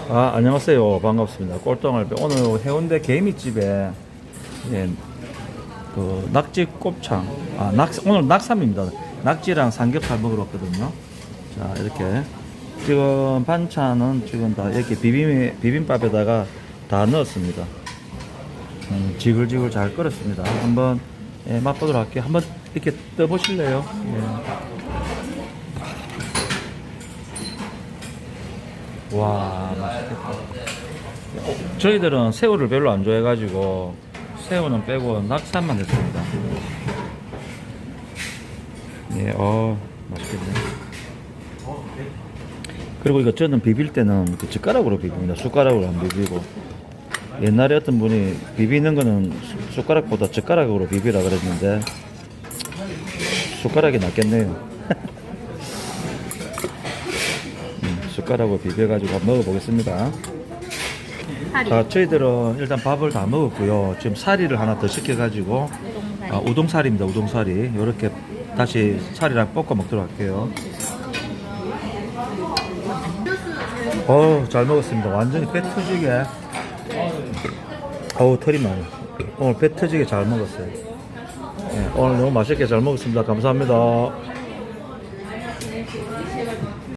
안녕하세요. 반갑습니다. 꼴등할배. 오늘 해운대 개미집에 예, 그 낙지 곱창, 오늘 낙삼입니다. 낙지랑 삼겹살 먹으러 왔거든요. 자, 이렇게 지금 반찬은 지금 다 이렇게 비빔밥에다가 다 넣었습니다. 지글지글 잘 끓였습니다. 한번 맛보도록 할게요. 한번 이렇게 떠보실래요? 예. 와, 맛있겠다. 저희들은 새우를 별로 안 좋아해가지고 새우는 빼고 낙산만 했습니다. 예, 맛있겠네. 그리고 이거 저는 비빌 때는 그 젓가락으로 비빕니다. 숟가락으로 안 비비고. 옛날에 어떤 분이 비비는 거는 숟가락보다 젓가락으로 비비라 그랬는데 숟가락이 낫겠네요. 숟가락으로 비벼가지고 한번 먹어보겠습니다. 자, 저희들은 일단 밥을 다 먹었고요. 지금 사리를 하나 더 시켜가지고 우동사리입니다. 우동사리 이렇게 다시 사리랑 볶아 먹도록 할게요. 잘 먹었습니다. 완전히 배 터지게. 털이 많이. 오늘 배 터지게 잘 먹었어요. 오늘 너무 맛있게 잘 먹었습니다. 감사합니다.